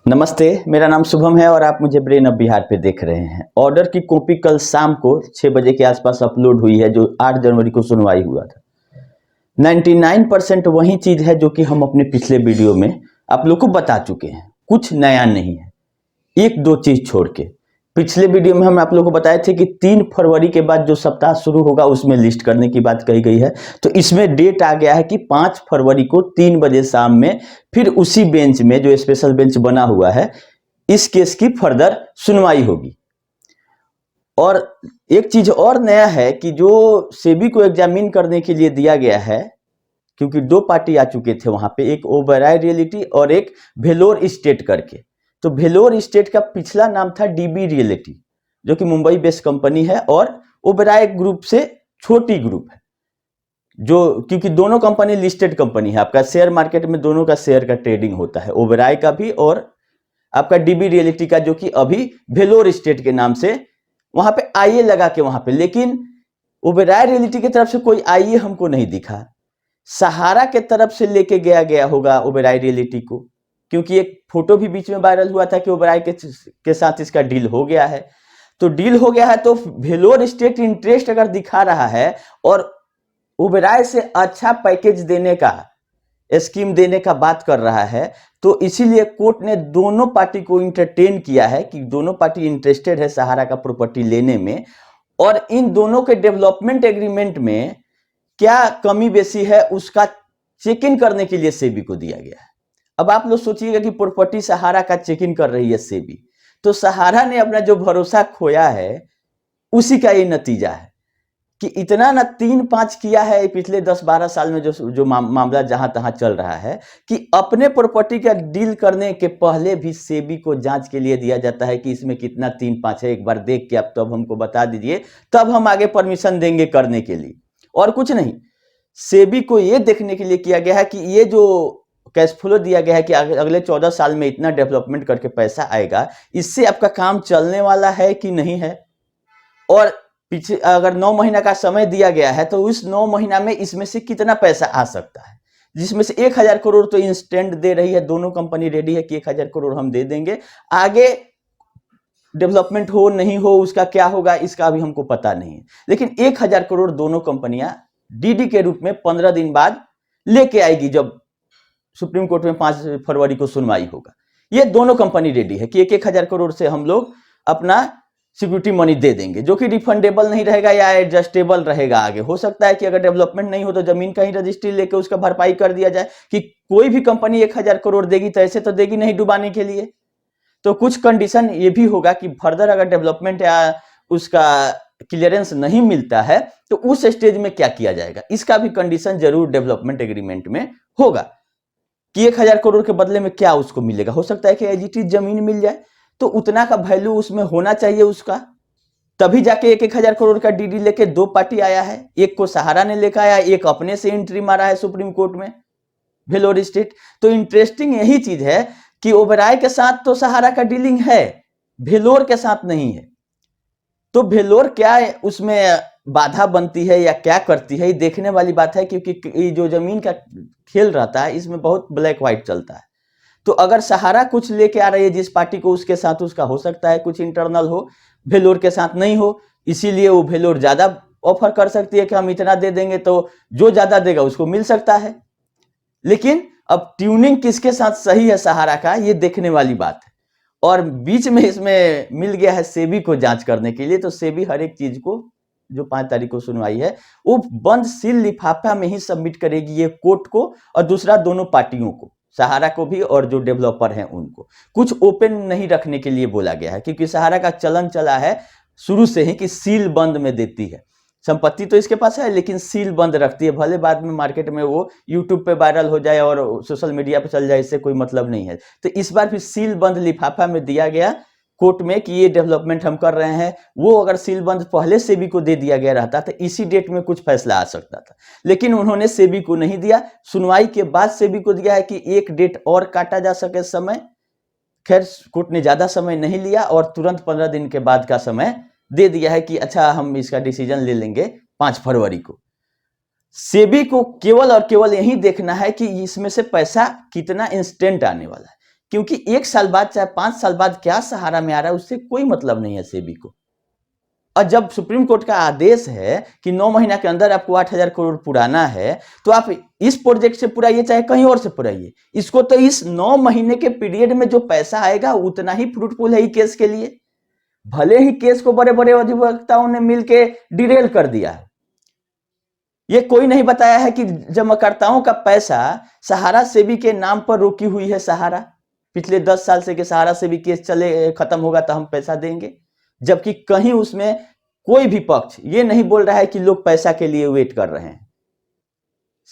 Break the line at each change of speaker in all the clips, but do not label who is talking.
नमस्ते, मेरा नाम शुभम है और आप मुझे ब्रेन ऑफ बिहार पे देख रहे हैं। ऑर्डर की कॉपी कल शाम को 6 बजे के आसपास अपलोड हुई है, जो 8 जनवरी को सुनवाई हुआ था। 99% वही चीज है जो कि हम अपने पिछले वीडियो में आप लोग को बता चुके हैं। कुछ नया नहीं है, एक दो चीज छोड़ के। पिछले वीडियो में हम आप लोगों को बताए थे कि 3 फरवरी के बाद जो सप्ताह शुरू होगा उसमें लिस्ट करने की बात कही गई है। तो इसमें डेट आ गया है कि 5 फरवरी को 3 बजे शाम में फिर उसी बेंच में, जो स्पेशल बेंच बना हुआ है, इस केस की फर्दर सुनवाई होगी। और एक चीज और नया है कि जो सेबी को एग्जामिन करने के लिए दिया गया है, क्योंकि 2 पार्टी आ चुके थे वहां पे, एक ओबेरॉय रियल्टी और एक वेलोर एस्टेट करके। तो वेलोर एस्टेट का पिछला नाम था डीबी रियल्टी, जो कि मुंबई बेस्ड कंपनी है, और ओबेरॉय ग्रुप से छोटी ग्रुप है, जो क्योंकि दोनों कंपनी लिस्टेड कंपनी है। आपका शेयर मार्केट में दोनों का शेयर का ट्रेडिंग होता है, ओबेरॉय का भी और आपका डीबी रियल्टी का, जो कि अभी वेलोर एस्टेट के नाम से वहां पे आईए लगा के वहां पे। लेकिन ओबेरॉय रियल्टी की तरफ से कोई आईए हमको नहीं दिखा। सहारा के तरफ से लेके गया होगा ओबेरॉय रियल्टी को, क्योंकि एक फोटो भी बीच में वायरल हुआ था कि ओबेरॉय के साथ इसका डील हो गया है। तो डील हो गया है तो वेलोर एस्टेट इंटरेस्ट अगर दिखा रहा है और ओबेरॉय से अच्छा पैकेज देने का, स्कीम देने का बात कर रहा है, तो इसीलिए कोर्ट ने दोनों पार्टी को इंटरटेन किया है कि दोनों पार्टी इंटरेस्टेड है सहारा का प्रॉपर्टी लेने में, और इन दोनों के डेवलपमेंट एग्रीमेंट में क्या कमी बेसी है उसका चेक इन करने के लिए सेबी को दिया गया है। अब आप लोग सोचिएगा कि प्रॉपर्टी सहारा का चेक इन कर रही है सेबी, तो सहारा ने अपना जो भरोसा खोया है उसी का ये नतीजा है कि इतना ना 3-5 किया है पिछले 10-12 साल में, जो मामला जहां तहां चल रहा है, कि अपने प्रॉपर्टी का डील करने के पहले भी सेबी को जांच के लिए दिया जाता है कि इसमें कितना 3-5 है, एक बार देख के आप तब हमको बता दीजिए, तब हम आगे परमिशन देंगे करने के लिए, और कुछ नहीं। सेबी को यह देखने के लिए किया गया है कि ये जो कैश फ्लो दिया गया है कि अगले 14 साल में इतना डेवलपमेंट करके पैसा आएगा, इससे आपका काम चलने वाला है कि नहीं है। और पीछे अगर 9 महीना का समय दिया गया है तो उस 9 महीना में इसमें से कितना पैसा आ सकता है, जिसमें से 1000 करोड़ तो इंस्टेंट दे रही है, दोनों कंपनी रेडी है कि 1000 करोड़ हम दे देंगे। आगे डेवलपमेंट हो नहीं हो उसका क्या होगा इसका अभी हमको पता नहीं है, लेकिन 1000 करोड़ दोनों कंपनियां डीडी के रूप में 15 दिन बाद लेके आएगी, जब सुप्रीम कोर्ट में 5 फरवरी को सुनवाई होगा। ये दोनों कंपनी रेडी है कि 1000 करोड़ से हम लोग अपना सिक्योरिटी मनी दे देंगे, जो कि रिफंडेबल नहीं रहेगा या एडजस्टेबल रहेगा। आगे हो सकता है कि अगर डेवलपमेंट नहीं हो तो जमीन का ही रजिस्ट्री लेके उसका भरपाई कर दिया जाए, कि कोई भी कंपनी 1000 करोड़ देगी तो ऐसे तो देगी नहीं डुबाने के लिए। तो कुछ कंडीशन ये भी होगा कि फर्दर अगर डेवलपमेंट या उसका क्लियरेंस नहीं मिलता है तो उस स्टेज में क्या किया जाएगा, इसका भी कंडीशन जरूर डेवलपमेंट एग्रीमेंट में होगा कि 1000 करोड़ के बदले में क्या उसको मिलेगा। हो सकता है कि एज इट इज जमीन मिल जाए, तो उतना का वैल्यू उसमें होना चाहिए उसका, तभी जाके 1000 करोड़ का डीडी लेके 2 पार्टी आया है। एक को सहारा ने लेकर आया, एक अपने से एंट्री मारा है सुप्रीम कोर्ट में, वेलोर एस्टेट। तो इंटरेस्टिंग यही चीज है कि ओबेरॉय के साथ तो सहारा का डीलिंग है, वेलोर के साथ नहीं है। तो वेलोर क्या उसमें बाधा बनती है या क्या करती है, ये देखने वाली बात है, क्योंकि जो जमीन का खेल रहता है इसमें बहुत ब्लैक व्हाइट चलता है। तो अगर सहारा कुछ लेके आ रही है जिस पार्टी को, उसके साथ उसका हो सकता है कुछ इंटरनल हो, वेलोर के साथ नहीं हो, इसीलिए वो वेलोर ज्यादा ऑफर कर सकती है कि हम इतना दे देंगे, तो जो ज्यादा देगा उसको मिल सकता है। लेकिन अब ट्यूनिंग किसके साथ सही है सहारा का, ये देखने वाली बात है। और बीच में इसमें मिल गया है सेबी को जांच करने के लिए, तो सेबी हर एक चीज को, जो 5 तारीख को सुनवाई है, वो बंद सील लिफाफा में ही सबमिट करेगी, ये कोर्ट को और दूसरा दोनों पार्टियों को, सहारा को भी और जो डेवलपर हैं उनको। कुछ ओपन नहीं रखने के लिए बोला गया है, क्योंकि सहारा का चलन चला है शुरू से ही कि सील बंद में देती है। संपत्ति तो इसके पास है लेकिन सील बंद रखती है, भले बाद में मार्केट में वो यूट्यूब पे वायरल हो जाए और सोशल मीडिया पे चल जाए, इससे कोई मतलब नहीं है। तो इस बार भी सील बंद लिफाफा में दिया गया कोर्ट में कि ये डेवलपमेंट हम कर रहे हैं। वो अगर सील बंद पहले सेबी को दे दिया गया रहता तो इसी डेट में कुछ फैसला आ सकता था, लेकिन उन्होंने सेबी को नहीं दिया। सुनवाई के बाद सेबी को दिया है कि एक डेट और काटा जा सके समय। खैर कोर्ट ने ज्यादा समय नहीं लिया और तुरंत 15 दिन के बाद का समय दे दिया है कि अच्छा हम इसका डिसीजन ले लेंगे 5 फरवरी को। सेबी को केवल और केवल यही देखना है कि इसमें से पैसा कितना इंस्टेंट आने वाला है, क्योंकि 1 साल बाद चाहे 5 साल बाद क्या सहारा में आ रहा है उससे कोई मतलब नहीं है सेबी को। और जब सुप्रीम कोर्ट का आदेश है कि 9 महीना के अंदर आपको 8,000 करोड़ पुराना है, तो आप इस प्रोजेक्ट से पुराइए चाहे कहीं और से पुराइए, इसको तो इस 9 महीने के पीरियड में जो पैसा आएगा उतना ही फ्रूटफुल है केस के लिए। भले ही केस को बड़े बड़े अधिवक्ताओं ने मिलकर डिरेल कर दिया है, ये कोई नहीं बताया है कि जमाकर्ताओं का पैसा सहारा सेबी के नाम पर रोकी हुई है। सहारा पिछले 10 साल से कि सहारा से भी केस चले खत्म होगा तो हम पैसा देंगे, जबकि कहीं उसमें कोई भी पक्ष ये नहीं बोल रहा है कि लोग पैसा के लिए वेट कर रहे हैं।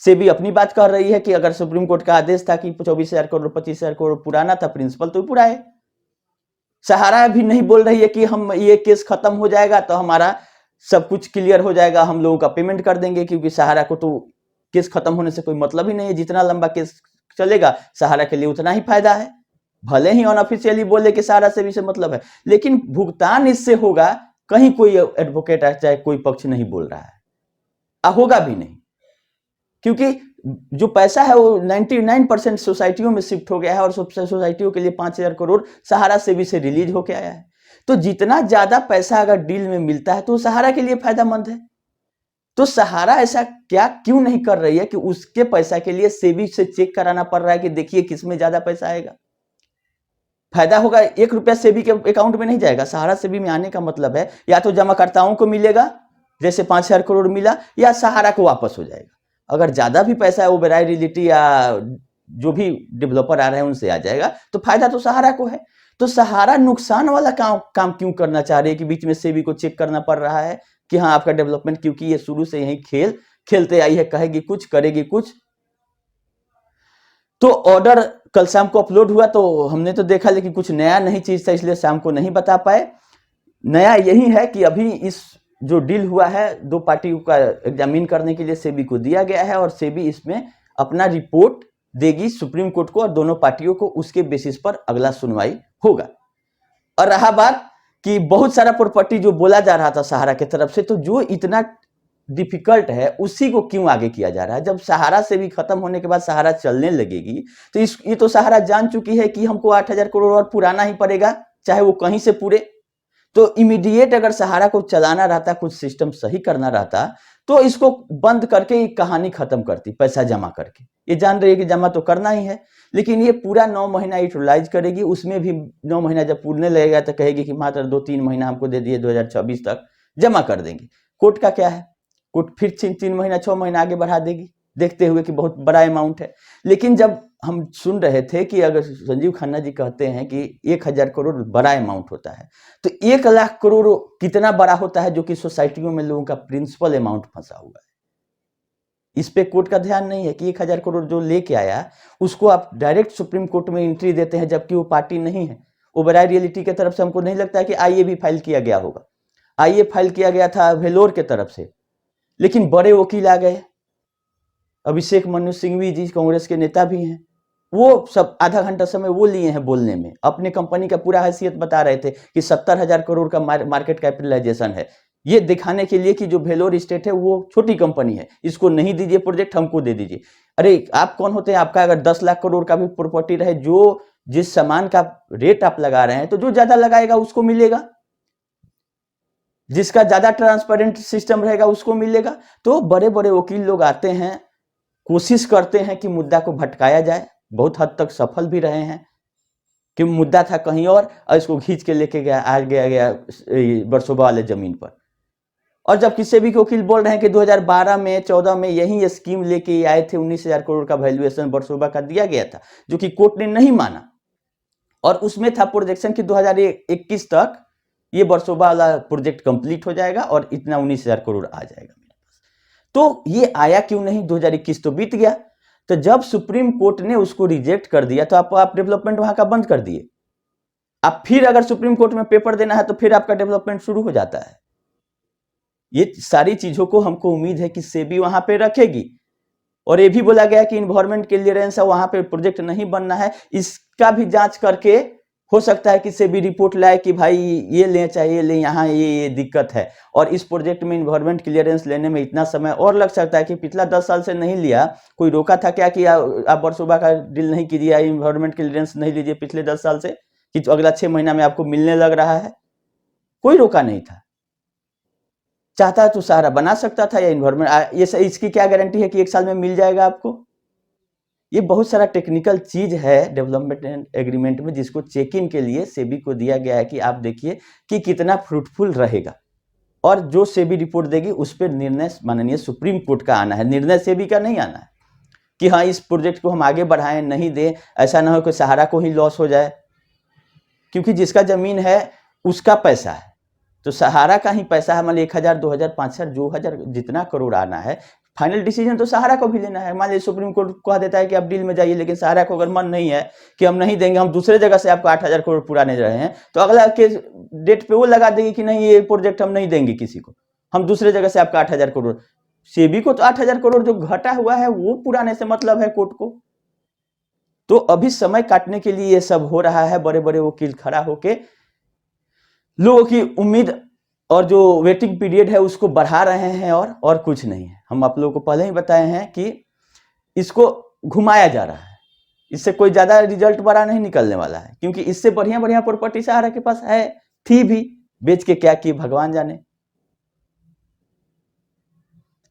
सेबी अपनी बात कर रही है कि अगर सुप्रीम कोर्ट का आदेश था कि 24,000 करोड़ 25,000 करोड़ पुराना था, प्रिंसिपल तो पूरा है। सहारा भी नहीं बोल रही है कि हम ये केस खत्म हो जाएगा तो हमारा सब कुछ क्लियर हो जाएगा, हम लोगों का पेमेंट कर देंगे, क्योंकि सहारा को तो केस खत्म होने से कोई मतलब ही नहीं है। जितना लंबा केस चलेगा सहारा के लिए उतना ही फायदा है। भले ही अनऑफिशियली बोले कि सहारा से भी से मतलब है, लेकिन भुगतान इससे होगा, कहीं कोई एडवोकेट चाहे कोई पक्ष नहीं बोल रहा है, होगा भी नहीं, क्योंकि जो पैसा है वो 99% सोसाइटियों में शिफ्ट हो गया है और सोसाइटियों के लिए 5,000 करोड़ सहारा से भी से रिलीज होके आया है। तो जितना ज्यादा पैसा अगर डील में मिलता है तो सहारा के लिए फायदेमंद है। तो सहारा ऐसा क्या क्यों नहीं कर रही है कि उसके पैसा के लिए सेबी से चेक कराना पड़ रहा है कि देखिए किसमें ज्यादा पैसा आएगा। फायदा होगा, 1 रुपया सेबी के अकाउंट में नहीं जाएगा, सहारा सेबी में आने का मतलब है या तो जमाकर्ताओं को मिलेगा जैसे 5,000 करोड़ मिला, या सहारा को वापस हो जाएगा। अगर ज्यादा भी पैसा है ओबेरॉय रियल्टी या जो भी डेवलपर आ रहे हैं उनसे आ जाएगा, तो फायदा तो सहारा को है। तो सहारा नुकसान वाला काम क्यों करना चाह रही है कि बीच में सेबी को चेक करना पड़ रहा है कि हाँ आपका डेवलपमेंट, क्योंकि ये शुरू से यही खेलते आई है, कहेगी कुछ करेगी कुछ। तो ऑर्डर कल शाम को अपलोड हुआ तो हमने तो देखा, लेकिन कुछ नया नहीं चीज था इसलिए शाम को नहीं बता पाए। नया यही है कि अभी इस जो डील हुआ है 2 पार्टियों का एग्जामिन करने के लिए सेबी को दिया गया है, और सेबी इसमें अपना रिपोर्ट देगी सुप्रीम कोर्ट को और दोनों पार्टियों को, उसके बेसिस पर अगला सुनवाई होगा। और रहा बात कि बहुत सारा प्रॉपर्टी जो बोला जा रहा था सहारा की तरफ से, तो जो इतना डिफिकल्ट है उसी को क्यों आगे किया जा रहा है। जब सहारा से भी खत्म होने के बाद सहारा चलने लगेगी तो ये तो सहारा जान चुकी है कि हमको 8,000 करोड़ और पुराना ही पड़ेगा, चाहे वो कहीं से पूरे। तो इमीडिएट अगर सहारा को चलाना रहता, कुछ सिस्टम सही करना रहता, तो इसको बंद करके कहानी खत्म करती, पैसा जमा करके। ये जान रही है कि जमा तो करना ही है, लेकिन ये पूरा 9 महीना यूटिलाइज करेगी। उसमें भी 9 महीना जब पूरने लगेगा तो कहेगी कि मात्र 2-3 महीना हमको दे दिए, 2026 तक जमा कर देंगे। कोर्ट का क्या है, कोर्ट फिर 3 महीना 6 महीना आगे बढ़ा देगी, देखते हुए कि बहुत बड़ा अमाउंट है। लेकिन जब हम सुन रहे थे कि अगर संजीव खन्ना जी कहते हैं कि 1,000 करोड़ बड़ा अमाउंट होता है, तो 1 लाख करोड़ कितना बड़ा होता है, जो कि सोसाइटियों में लोगों का प्रिंसिपल अमाउंट फंसा हुआ है। इस पे कोर्ट का ध्यान नहीं है कि 1,000 करोड़ जो लेके आया उसको आप डायरेक्ट सुप्रीम कोर्ट में एंट्री देते हैं, जबकि वो पार्टी नहीं है। ओबेरॉय रियल्टी की तरफ से हमको नहीं लगता है कि आईए भी फाइल किया गया होगा। आईए फाइल किया गया था वेलोर के तरफ से, लेकिन बड़े वकील आ गए, अभिषेक मनु सिंघवी जी कांग्रेस के नेता भी हैं, वो सब आधा घंटा समय वो लिए हैं बोलने में, अपने कंपनी का पूरा हैसियत बता रहे थे कि 70,000 करोड़ का मार्केट कैपिटलाइजेशन है, ये दिखाने के लिए कि जो वेलोर स्टेट है वो छोटी कंपनी है, इसको नहीं दीजिए प्रोजेक्ट, हमको दे दीजिए। अरे आप कौन होते हैं, आपका अगर 10 लाख करोड़ का भी प्रॉपर्टी रहे, जो जिस सामान का रेट आप लगा रहे हैं, तो जो ज्यादा लगाएगा उसको मिलेगा, जिसका ज्यादा ट्रांसपेरेंट सिस्टम रहेगा उसको मिलेगा। तो बड़े बड़े वकील लोग आते हैं, कोशिश करते हैं कि मुद्दा को भटकाया जाए, बहुत हद तक सफल भी रहे हैं, कि मुद्दा था कहीं और इसको खींच के लेके गया गया बरसोबा वाले जमीन पर। और जब किसी भी वकील बोल रहे हैं कि 2012 में 14 में यही स्कीम लेके आए थे, 19,000 करोड़ का वैल्यूएशन बरसोबा का दिया गया था, जो कि कोर्ट ने नहीं माना, और उसमें था प्रोजेक्शन कि 2021 तक ये बरसोबा वाला प्रोजेक्ट कंप्लीट हो जाएगा और इतना 19,000 करोड़ आ जाएगा मेरे पास। तो ये आया क्यों नहीं, 2021 तो बीत गया। तो जब सुप्रीम कोर्ट ने उसको रिजेक्ट कर दिया तो आप डेवलपमेंट वहां का बंद कर दिए। अब फिर अगर सुप्रीम कोर्ट में पेपर देना है तो फिर आपका डेवलपमेंट शुरू हो जाता है। ये सारी चीजों को हमको उम्मीद है कि सेबी वहां पे रखेगी। और ये भी बोला गया कि इन्वायरमेंट क्लियरेंस है, वहां पे प्रोजेक्ट नहीं बनना है, इसका भी जांच करके हो सकता है कि सेबी रिपोर्ट लाए कि भाई ये लें चाहिए ले, यहाँ ये दिक्कत है, और इस प्रोजेक्ट में इन्वायरमेंट क्लियरेंस लेने में इतना समय और लग सकता है कि पिछला 10 साल से नहीं लिया, कोई रोका था क्या कि आप वर्सोवा का डील नहीं कीजिए, इन्वायरमेंट क्लियरेंस नहीं लीजिए पिछले 10 साल से, कि अगला 6 महीना में आपको मिलने लग रहा है? कोई रोका नहीं था। चाहता तो सहारा बना सकता था या इन्वायरमेंट, ये इसकी क्या गारंटी है कि 1 साल में मिल जाएगा आपको? ये बहुत सारा टेक्निकल चीज है डेवलपमेंट एग्रीमेंट में, जिसको चेक इन के लिए सेबी को दिया गया है कि आप देखिए कि कितना फ्रूटफुल रहेगा, और जो सेबी रिपोर्ट देगी उस पर निर्णय माननीय सुप्रीम कोर्ट का आना है, निर्णय सेबी का नहीं आना है कि हाँ इस प्रोजेक्ट को हम आगे बढ़ाएं नहीं दें। ऐसा ना हो कि सहारा को ही लॉस हो जाए, क्योंकि जिसका जमीन है उसका पैसा है, तो सहारा का ही पैसा है। मान ली 1000, 2000, 5000, जो हजार जितना करोड़ आना है, फाइनल डिसीजन तो सहारा को भी लेना है। मान लीजिए सुप्रीम कोर्ट कह देता है कि आप डील में जाइए, लेकिन सहारा को अगर मन नहीं है कि हम नहीं देंगे, हम दूसरे जगह से आपको 8000 करोड़ पुराने रहे हैं, तो अगला के डेट पे वो लगा देगी कि नहीं ये प्रोजेक्ट हम नहीं देंगे किसी को, हम दूसरे जगह से आपका 8000 करोड़। सेबी को तो 8000 करोड़ जो घटा हुआ है वो पुराने से मतलब है कोर्ट को। तो अभी समय काटने के लिए ये सब हो रहा है, बड़े बड़े वकील खड़ा होके लोगों की उम्मीद और जो वेटिंग पीरियड है उसको बढ़ा रहे हैं, और कुछ नहीं है। हम आप लोगों को पहले ही बताए हैं कि इसको घुमाया जा रहा है, इससे कोई ज्यादा रिजल्ट बड़ा नहीं निकलने वाला है, क्योंकि इससे बढ़िया बढ़िया प्रॉपर्टी सहारा के पास है, थी भी, बेच के क्या की भगवान जाने।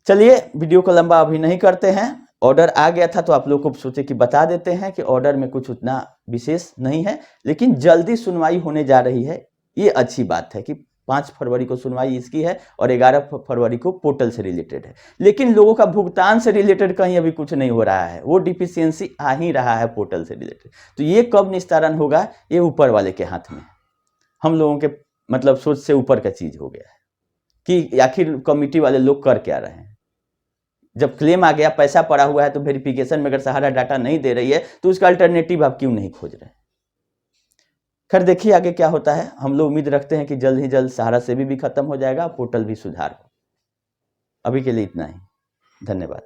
चलिए वीडियो को लंबा अभी नहीं करते हैं। ऑर्डर आ गया था तो आप लोग को सोचे कि बता देते हैं कि ऑर्डर में कुछ उतना विशेष नहीं है, लेकिन जल्दी सुनवाई होने जा रही है। ये अच्छी बात है कि 5 फरवरी को सुनवाई इसकी है और 11 फरवरी को पोर्टल से रिलेटेड है, लेकिन लोगों का भुगतान से रिलेटेड कहीं अभी कुछ नहीं हो रहा है, वो डिफिशियंसी आ ही रहा है पोर्टल से रिलेटेड। तो ये कब निस्तारण होगा, ये ऊपर वाले के हाथ में है। हम लोगों के मतलब सोच से ऊपर का चीज हो गया है कि आखिर कमिटी वाले लोग कर क्या रहे हैं। जब क्लेम आ गया, पैसा पड़ा हुआ है, तो वेरिफिकेशन में अगर सहारा डाटा नहीं दे रही है तो उसका अल्टरनेटिव आप क्यों नहीं खोज रहे हैं? खैर देखिए आगे क्या होता है। हम लोग उम्मीद रखते हैं कि जल्द ही जल्द सहारा सेबी भी खत्म हो जाएगा, पोर्टल भी सुधार हो। अभी के लिए इतना ही, धन्यवाद।